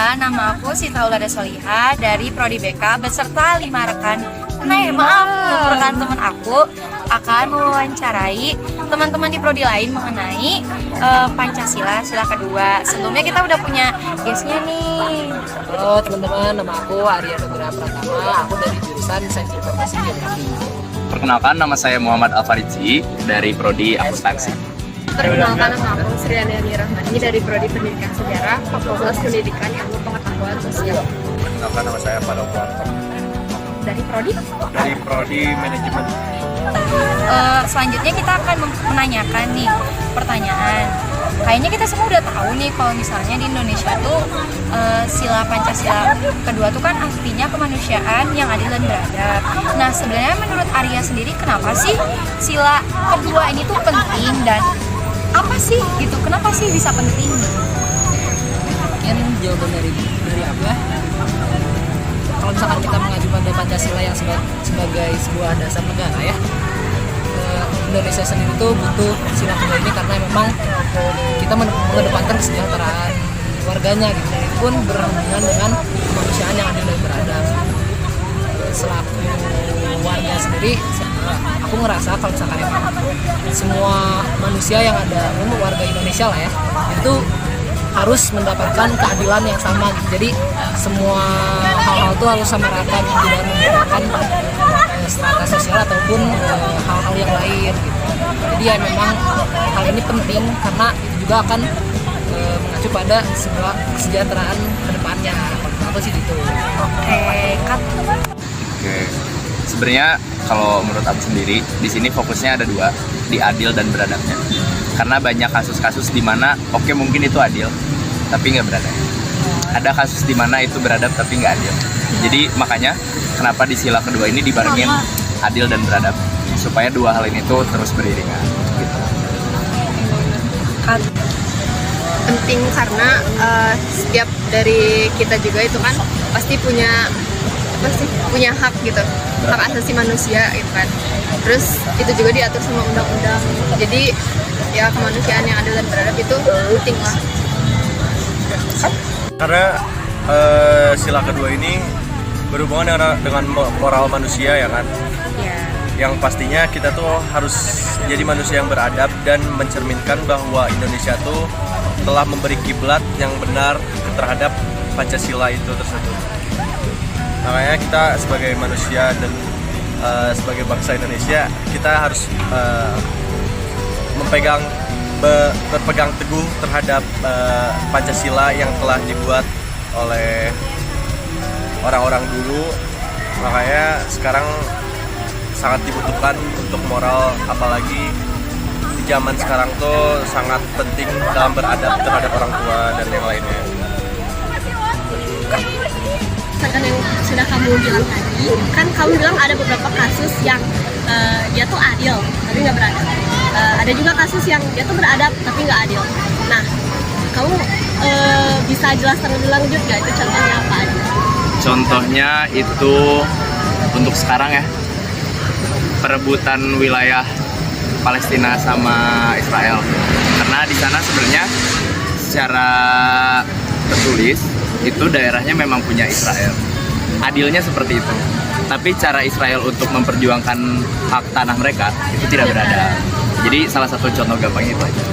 Perkenalkan, nama aku Sita Ulada Soliha dari Prodi BK beserta 5 rekan. Rekan teman aku akan mewawancarai teman-teman di prodi lain mengenai Pancasila, sila kedua. Sebelumnya kita udah punya guestnya nih. Halo teman-teman, nama aku Arya Nugraha Pratama. Aku dari jurusan Sains Informasi Geografi. Perkenalkan, nama saya Muhammad Alfaridzi dari Prodi Akuntansi. Perkenalkan, nama aku Sriani Rahmani dari Prodi Pendidikan Sejarah, Fakultas Pendidikan Ilmu Pengetahuan Sosial. Perkenalkan, nama saya Pada Puanto Dari Prodi Manajemen. Selanjutnya kita akan menanyakan nih pertanyaan. Kayaknya kita semua udah tahu nih kalau misalnya di Indonesia tuh sila Pancasila kedua tuh kan artinya kemanusiaan yang adil dan beradab. Nah, sebenarnya menurut Arya sendiri kenapa sih sila kedua ini tuh penting dan apa sih gitu? Kenapa sih bisa penting? Mungkin jawaban dari aku ya. Kalau misalkan kita mengacu pada Pancasila yang sebagai sebuah dasar negara ya, Indonesia sendiri tuh butuh sila kedua ini karena memang kita mengedepankan kesejahteraan warganya gitu. Dan itu pun berhubungan dengan kemanusiaan yang adil dan beradab. Selaku warga sendiri, aku ngerasa kalau misalkan semua manusia yang ada, warga Indonesia lah ya, itu harus mendapatkan keadilan yang sama gitu. Jadi semua hal-hal itu harus sama rata gitu, tidak membedakan strata sosial ataupun hal-hal yang lain gitu. Jadi ya memang hal ini penting karena itu juga akan mengacu pada sebuah kesejahteraan kedepannya. Apa sih gitu? Oke. Sebenarnya kalau menurut aku sendiri, di sini fokusnya ada dua, di adil dan beradabnya. Karena banyak kasus-kasus di mana mungkin itu adil, tapi nggak beradab. Ada kasus di mana itu beradab tapi nggak adil. Jadi makanya kenapa di sila kedua ini dibarengin adil dan beradab, supaya dua hal ini tuh terus beriringan. Gitu. Penting karena setiap dari kita juga itu kan pasti punya hak gitu, hak asasi manusia gitu kan. Terus itu juga diatur sama undang-undang. Jadi ya kemanusiaan yang adil dan beradab itu penting lah. Karena sila kedua ini berhubungan dengan moral manusia ya kan. Yang pastinya kita tuh harus jadi manusia yang beradab dan mencerminkan bahwa Indonesia tuh telah memberi kiblat yang benar terhadap Pancasila itu tersebut. Makanya kita sebagai manusia dan sebagai bangsa Indonesia, kita harus berpegang teguh terhadap Pancasila yang telah dibuat oleh orang-orang dulu. Makanya sekarang sangat dibutuhkan untuk moral, apalagi di zaman sekarang tuh sangat penting dalam beradab terhadap orang tua dan yang lainnya. Misalkan yang sudah kamu bilang tadi, kan kamu bilang ada beberapa kasus yang dia tuh adil tapi nggak beradab. Ada juga kasus yang dia tuh beradab tapi nggak adil. Nah, kamu bisa jelaskan lebih lanjut nggak itu contohnya apa aja? Contohnya itu untuk sekarang ya, perebutan wilayah Palestina sama Israel. Karena di sana sebenarnya secara tertulis itu daerahnya memang punya Israel. Adilnya seperti itu. Tapi cara Israel untuk memperjuangkan hak tanah mereka itu tidak beradab. Jadi salah satu contoh gampang itu aja.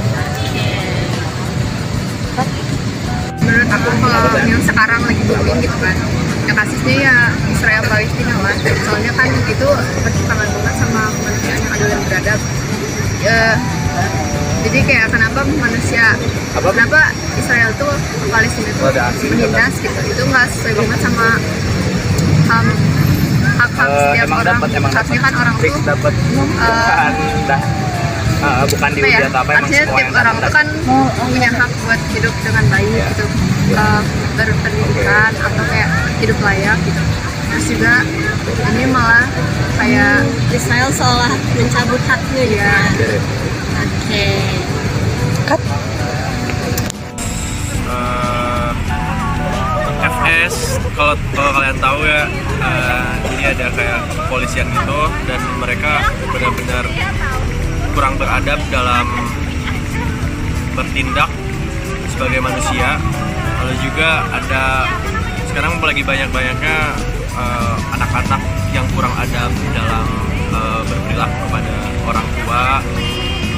Menurut aku kalau yang sekarang lagi booming gitu kan, ya kasusnya ya Israel Palestina lah. Soalnya kan itu bertentangan banget sama kemanusiaan yang adil dan beradab. Jadi kayak kenapa Israel tuh Palestina tuh menindas gitu, itu nggak sesuai banget sama hak-hak setiap orang. Harusnya kan orang tuh bukan dihujat apa emang artinya semua tiap orang tuh kan punya hak buat hidup dengan baik gitu, berpendidikan atau kayak hidup layak gitu. Terus juga ini malah kayak Israel seolah mencabut haknya ya. Oke. FS kalau kalian tahu ya, ini ada kayak kepolisian gitu dan mereka benar-benar kurang beradab dalam bertindak sebagai manusia. Lalu juga ada sekarang lagi banyak-banyaknya anak-anak yang kurang adab dalam berperilaku kepada orang tua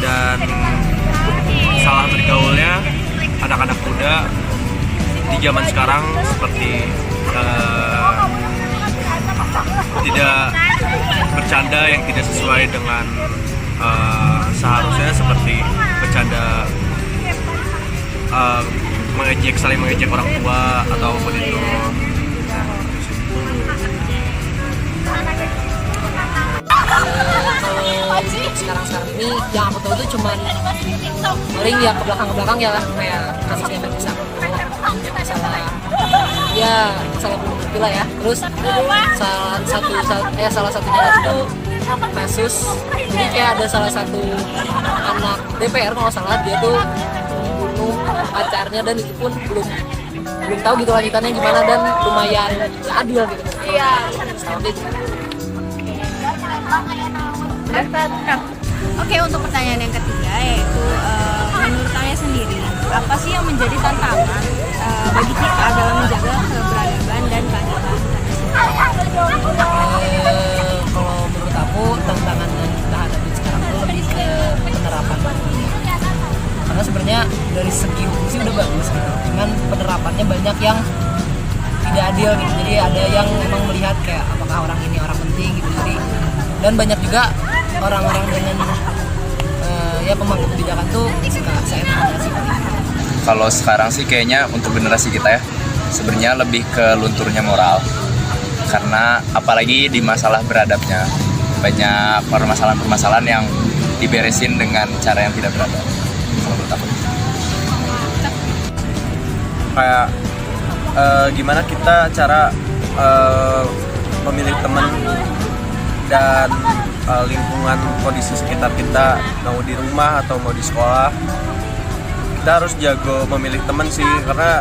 dan salah bergaulnya anak-anak muda di zaman sekarang seperti tidak bercanda yang tidak sesuai dengan seharusnya, seperti bercanda saling mengejek orang tua atau apapun itu. Sekarang ini yang aku tahu itu cuman paling ya ke belakang ya lah, kayak kasusnya Verdi Sambo, masalah belum bukti lah ya. Terus salah satunya itu kasus, jadi kayak ada salah satu anak DPR kalau nggak salah, dia tuh membunuh pacarnya dan itu pun belum tahu gitu lanjutannya gimana dan lumayan nggak adil gitu. Iya. Oke, untuk pertanyaan yang ketiga yaitu menurut saya sendiri apa sih yang menjadi tantangan bagi kita dalam menjaga keberagaman dan keadilan? Kalau menurut aku tantangan yang kita hadapi sekarang itu lebih ke penerapan, karena sebenarnya dari segi hukum sih udah bagus gitu, cuman penerapannya banyak yang tidak adil gitu. Jadi ada yang memang melihat kayak apakah orang ini orang penting gitu, jadi dan banyak juga orang-orang dengan pemangku kebijakan tuh suka seenaknya sih. Kalau sekarang sih kayaknya untuk generasi kita ya, sebenarnya lebih ke lunturnya moral. Karena apalagi di masalah beradabnya, banyak permasalahan-permasalahan yang diberesin dengan cara yang tidak beradab. Kalau menurut aku. Kayak gimana kita cara memilih teman dan lingkungan kondisi sekitar kita, mau di rumah atau mau di sekolah, kita harus jago memilih teman sih, karena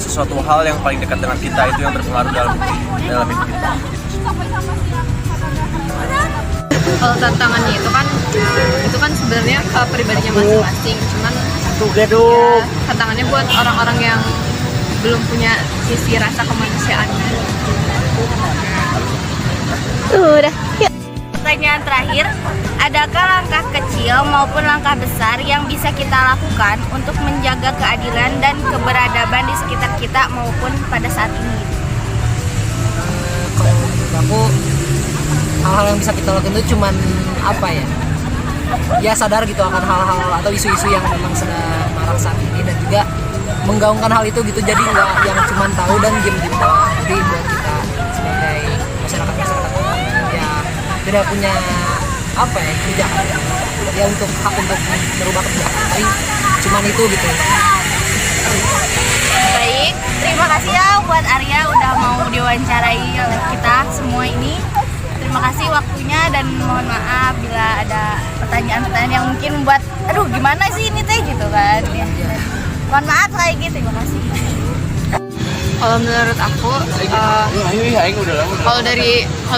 sesuatu hal yang paling dekat dengan kita itu yang berpengaruh dalam hidup kita. Kalau tantangannya itu kan sebenarnya pribadinya masing-masing, cuman ya, tantangannya buat orang-orang yang belum punya sisi rasa kemanusiaannya. Udah. Pertanyaan terakhir, adakah langkah kecil maupun langkah besar yang bisa kita lakukan untuk menjaga keadilan dan keberadaban di sekitar kita maupun pada saat ini? Kalau menurut aku hal-hal yang bisa kita lakukan itu cuman ya sadar gitu akan hal-hal atau isu-isu yang memang sedang marak saat ini, dan juga menggaungkan hal itu gitu, jadi nggak yang cuman tahu dan diem-diem doang. Jadi buat kita sebagai masyarakat ya tidak punya kebijakan ya untuk hak untuk merubah kebijakan, tapi cuman itu gitu. Baik, terima kasih ya buat Arya udah mau diwawancarai oleh kita semua ini. Terima kasih waktunya dan mohon maaf bila ada pertanyaan-pertanyaan yang mungkin membuat aduh gimana sih ini teh gitu kan ya. Mohon maaf lagi, terima kasih. Kalau menurut aku, kalau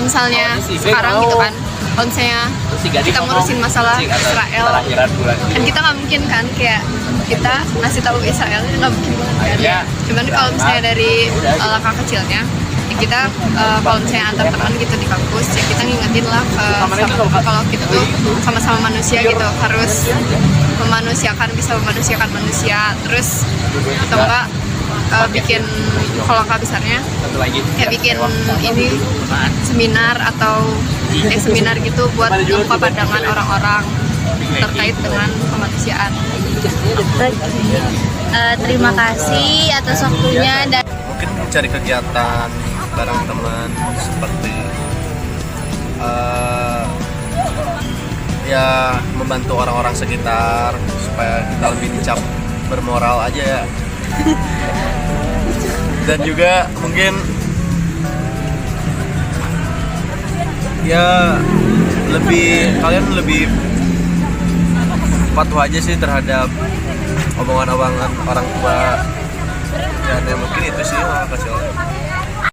misalnya sekarang gitu kan, kalau misalnya kita ngurusin masalah Israel, kan kita nggak mungkin kan kayak kita ngasih tahu Israel, nggak mungkin banget kan. Cuman kalau misalnya dari langkah kecilnya, ya kita kalau misalnya antar teman gitu di kampus, ya kita ngingetin lah kalau kita tuh sama-sama manusia gitu, harus bisa memanusiakan manusia. Terus atau enggak bikin kalau langkah besarnya kayak bikin ini seminar gitu buat membuka pandangan orang-orang terkait dengan kemanusiaan. Terima kasih atas waktunya dan Mungkin mencari kegiatan bareng teman seperti ya membantu orang-orang sekitar supaya kita lebih dicap bermoral aja ya. Dan juga mungkin ya kalian lebih patuh aja sih terhadap omongan-omongan orang tua, dan ya mungkin itu sih yang kecil.